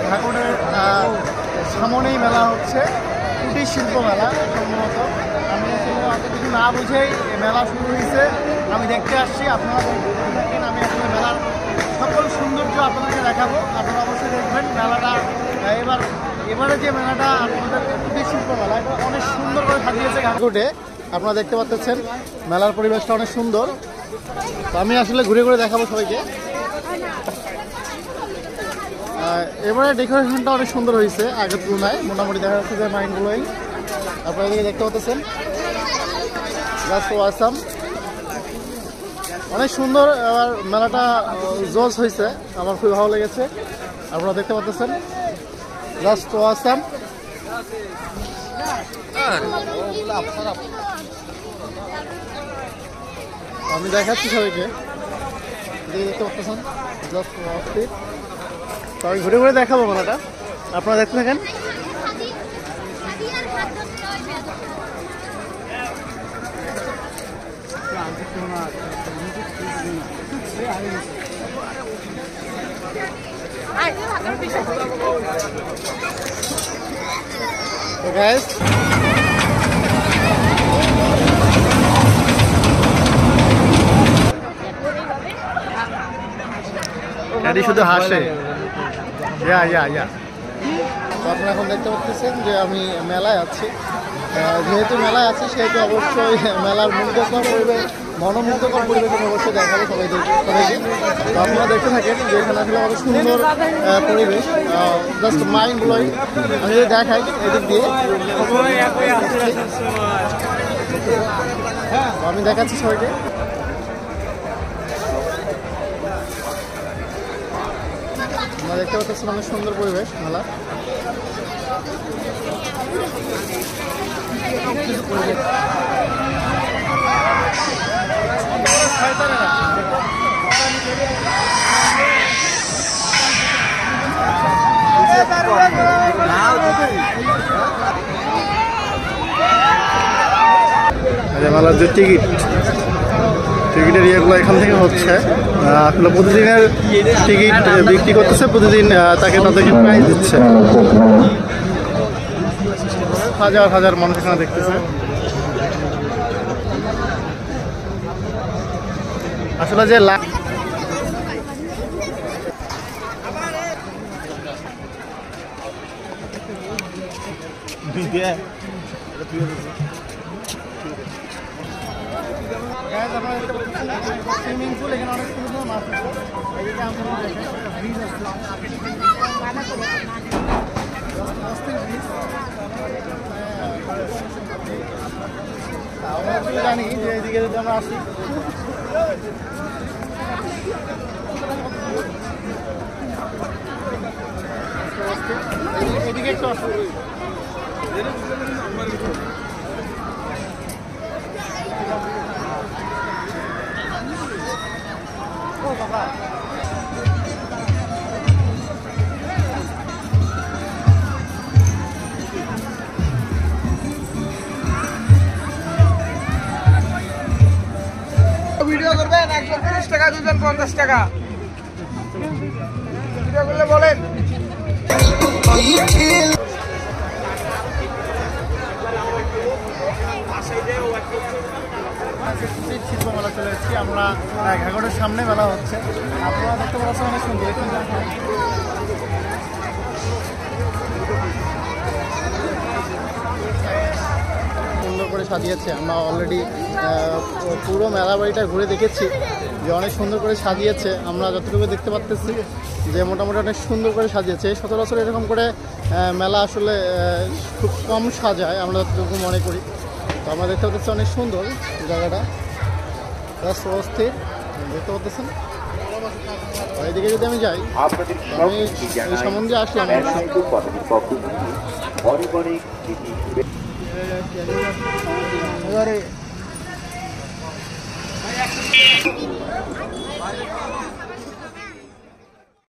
ঘাগড়ের সামনেই মেলা হচ্ছে, কুটির শিল্প মেলা সম্ভবত। আমি এত কিছু না বুঝেই মেলা শুরু হয়েছে, আমি দেখতে আসছি। আপনারা দেখেন, আমি আসলে মেলার সকল সৌন্দর্য আপনাদেরকে দেখাবো। আপনারা অবশ্যই দেখবেন মেলাটা। এবারে যে মেলাটা আপনাদের কুটির শিল্প মেলা, এটা অনেক সুন্দর করে সাজিয়েছে ঘাগড়ে। আপনারা দেখতে পাচ্ছেন মেলার পরিবেশটা অনেক সুন্দর। তো আমি আসলে ঘুরে ঘুরে দেখাবো সবাইকে। এবারে ডেকোরেশনটা অনেক সুন্দর হয়েছে আগের তুলনায়, মোটামুটি দেখা যাচ্ছে যে মাইন্ড ব্লোয়িং। আপনারা এদিকে দেখতে পাচ্ছেন, জাস্ট ওয়াসাম, অনেক সুন্দর। এবার মেলাটা জজ হয়েছে, আমার খুবই ভালো লেগেছে। আপনারা দেখতে পাচ্ছেন, জাস্ট ওয়াসাম। আমি দেখাচ্ছি সবাইকে, দেখতে পাচ্ছেন, জাস্ট ওয়াসাম। তো আমি ঘুরে ঘুরে দেখাবো মেলাটা, আপনারা দেখতে থাকেন। So guys, এটি শুধু হাসে। তো আপনারা এখন দেখতে পাচ্ছেন যে আমি মেলায় আছি। যেহেতু মেলায় আছি সেহেতু অবশ্যই মেলার মুগ্ধকর পরিবেশ, মনোমুগ্ধকর পরিবেশ আমি অবশ্যই দেখাবো সবাইকে। তো আপনারা দেখতে থাকেন যে এখানে আসলে অনেক সুন্দর পরিবেশ, জাস্ট মাইন্ড ব্লোয়িং। আমি যদি দেখাই এদিক দিয়ে, আমি দেখাচ্ছি সবাইকে। আমরা দেখতে পাচ্ছি অনেক সুন্দর পরিবেশ মেলা। মেলার যে টিকিটের ইয়েগুলো এখান থেকে হচ্ছে, আসলে প্রতিদিনের টিকিট বিক্রি করতেছে, প্রতিদিন তাদেরকে প্রাইজ দিচ্ছে। হাজার হাজার মানুষ এখানে দেখতেছে। আসলে যে সুইমিং পুল, এখানে অনেক সুন্দর মাছ আছে। আমরা জানি যে এদিকে যদি আমরা আসি, এদিকে একটু আসি। ভিডিও করবেন 130 টাকা, দুজন 50 টাকা ভিডিও করলে বলেন। শিল্প মেলা চলে এসেছি আমরা, ঘাগড়ের সামনে মেলা হচ্ছে। আপনারা দেখতে পাচ্ছেন অনেক সুন্দর, সুন্দর করে সাজিয়েছে। আমরা অলরেডি পুরো মেলা বাড়িটা ঘুরে দেখেছি যে অনেক সুন্দর করে সাজিয়েছে। আমরা যতটুকু দেখতে পাচ্ছি যে মোটামুটি অনেক সুন্দর করে সাজিয়েছে। সচরাচর এরকম করে মেলা আসলে খুব কম সাজায় আমরা যতটুকু মনে করি। তো আমরা দেখতে পাচ্ছি অনেক সুন্দর জায়গাটা। জাস্ট অস্থির দেখতে পাচ্ছেন। আর এদিকে যদি আমি যাই, আপনাদের আমি এই সম্বন্ধে আসলাম অনেক অনেক এবারে